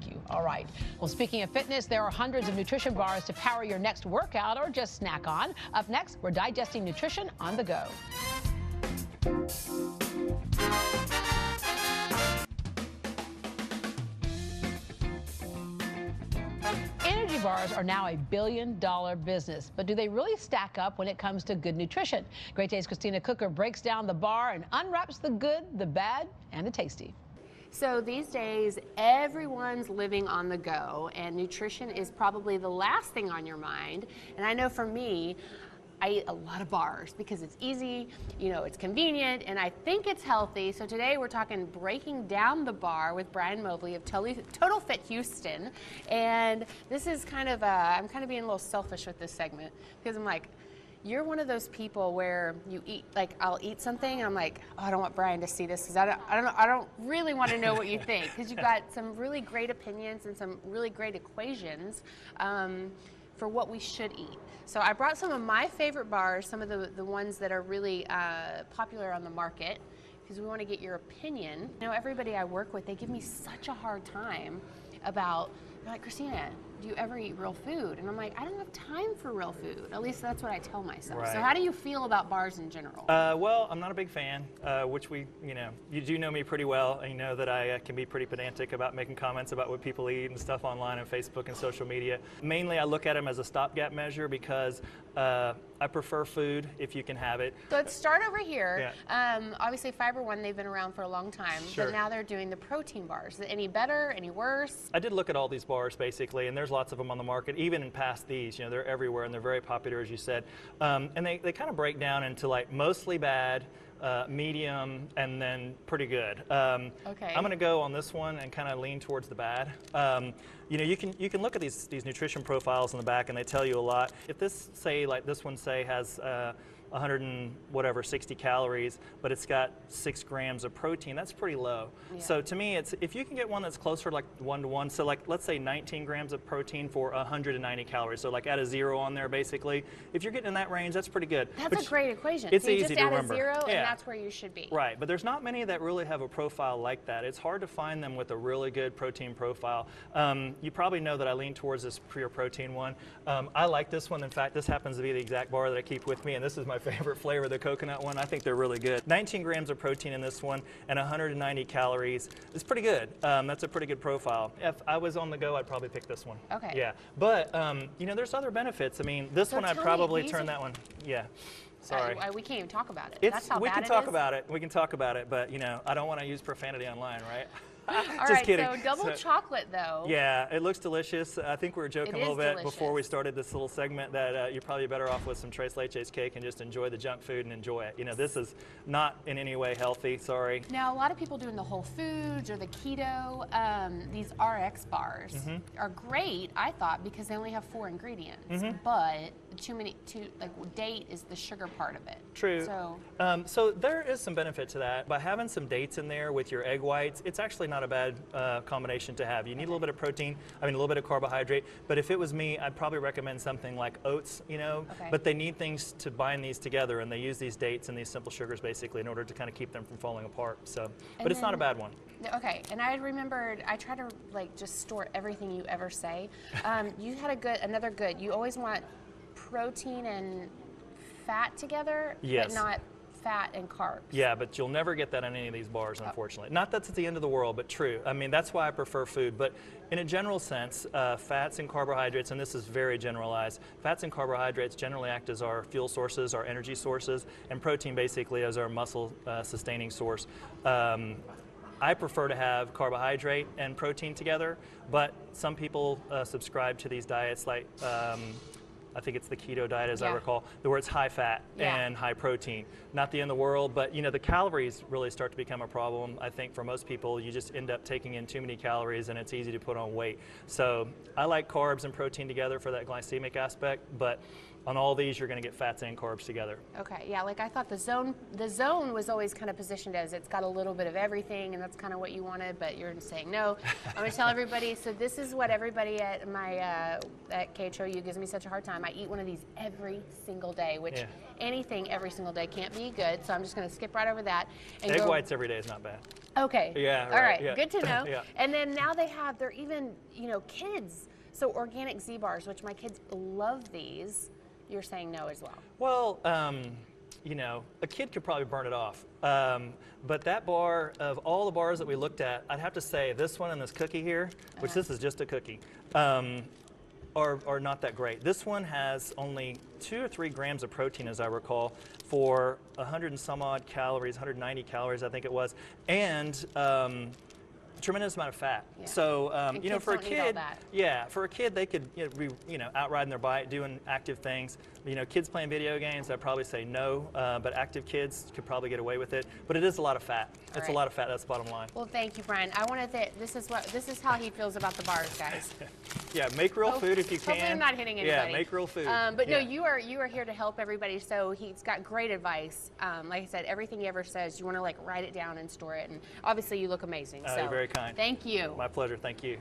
You. All right. Well, speaking of fitness, there are hundreds of nutrition bars to power your next workout or just snack on. Up next, we're digesting nutrition on the go. Energy bars are now a billion-dollar business, but do they really stack up when it comes to good nutrition? Great Day's Christina Cooker breaks down the bar and unwraps the good, the bad, and the tasty. So these days, everyone's living on the go, and nutrition is probably the last thing on your mind. And I know for me, I eat a lot of bars because it's easy, you know, it's convenient, and I think it's healthy. So today we're talking breaking down the bar with Brian Mobley of Total Fit Houston. And this is kind of, I'm kind of being a little selfish with this segment because I'm like, you're one of those people where you eat, like I'll eat something and I'm like, oh, I don't want Brian to see this because I don't really want to know what you think, because you've got some really great opinions and some really great equations for what we should eat. So I brought some of my favorite bars, some of the ones that are really popular on the market, because we want to get your opinion. You know, everybody I work with, they give me such a hard time about, they're like, Christina, do you ever eat real food? And I'm like, I don't have time for real food. At least that's what I tell myself. Right. So how do you feel about bars in general? Well, I'm not a big fan, which you do know me pretty well, and you know that I can be pretty pedantic about making comments about what people eat and stuff online on Facebook and social media. Mainly, I look at them as a stopgap measure because I prefer food if you can have it. So let's start over here. Yeah. Obviously, Fiber One, they've been around for a long time, Sure. but now they're doing the protein bars. Is it any better, any worse? I did look at all these bars basically, and there's lots of them on the market, even in past these. You know, they're everywhere and they're very popular, as you said. And they kind of break down into like mostly bad, medium, and then pretty good. Okay. I'm going to go on this one and kind of lean towards the bad. You know, you can look at these nutrition profiles in the back, and they tell you a lot. If this one has 160 calories, but it's got 6 grams of protein, that's pretty low. Yeah. So to me, if you can get one that's closer like 1-to-1, so like let's say 19 grams of protein for 190 calories, so like add a 0 on there basically. If you're getting in that range, that's pretty good. That's a great equation. It's so you easy just to add remember. a 0 and Yeah. that's where you should be. Right, but there's not many that really have a profile like that. It's hard to find them with a really good protein profile. You probably know that I lean towards this pure protein one. I like this one. In fact, this happens to be the exact bar that I keep with me, and this is my favorite flavor, the coconut one. I think they're really good. 19 grams of protein in this one and 190 calories. It's pretty good. That's a pretty good profile. If I was on the go, I'd probably pick this one. Okay. Yeah, but you know, there's other benefits. I mean, this one I'd probably turn that one. Yeah. Sorry. We can't even talk about it. That's how bad it is. We can talk about it. We can talk about it, but you know, I don't want to use profanity online, right? All Just right, kidding. so double chocolate though. Yeah, it looks delicious. I think we were joking a little bit delicious. before we started this little segment that you're probably better off with some Tres Leches cake and just enjoy the junk food and enjoy it. You know, this is not in any way healthy, sorry. Now, a lot of people doing the Whole Foods or the keto, these RX bars are great, I thought, because they only have 4 ingredients. But date is the sugar part of it. True. So, so there is some benefit to that. By having some dates in there with your egg whites, it's actually not a bad combination to have. You need a little bit of protein, a little bit of carbohydrate, but if it was me, I'd probably recommend something like oats, you know, but they need things to bind these together, and they use these dates and these simple sugars basically in order to kind of keep them from falling apart. So, but it's not a bad one. Okay, and I remembered, I try to like just store everything you ever say. You had another good, you always want protein and fat together, yes, but not fat and carbs. Yeah, but you'll never get that in any of these bars, unfortunately. Not that's at the end of the world, but true. I mean, that's why I prefer food. But in a general sense, fats and carbohydrates, and this is very generalized, fats and carbohydrates generally act as our fuel sources, our energy sources, and protein basically as our muscle sustaining source. I prefer to have carbohydrate and protein together, but some people subscribe to these diets like I think it's the keto diet, as I recall, where it's high fat and high protein. Not the end of the world, but you know, the calories really start to become a problem. I think for most people, you just end up taking in too many calories and it's easy to put on weight. So I like carbs and protein together for that glycemic aspect, but On all these, you're going to get fats and carbs together. Okay, yeah, like I thought the zone was always kind of positioned as it's got a little bit of everything, and that's kind of what you wanted, but you're saying no. I'm going to tell everybody, so this is what everybody at my at KHOU gives me such a hard time. I eat one of these every single day, which anything every single day can't be good, so I'm just going to skip right over that. And Egg whites every day is not bad. Okay. Yeah, all right, yeah. Good to know. Yeah. And then now they're even, kids, so organic Z-bars, which my kids love these. You're saying no as well. Well, a kid could probably burn it off. But that bar, of all the bars that we looked at, I'd have to say this one and this cookie here, which this is just a cookie, are not that great. This one has only 2 or 3 grams of protein, as I recall, for 100 and some odd calories, 190 calories, I think it was, and tremendous amount of fat. Yeah. So for a kid, for a kid they could be out riding their bike, doing active things. Kids playing video games, I'd probably say no. But active kids could probably get away with it. But it is a lot of fat. It's a lot of fat. That's the bottom line. Well, thank you, Brian. I wanted to. This is how he feels about the bars, guys. Yeah, make real food if you can. Hopefully I'm not hitting anybody. Yeah, make real food. But no, you are here to help everybody. So he's got great advice. Like I said, everything he ever says, you want to write it down and store it. And obviously, you look amazing. So you're very kind. Thank you. My pleasure. Thank you.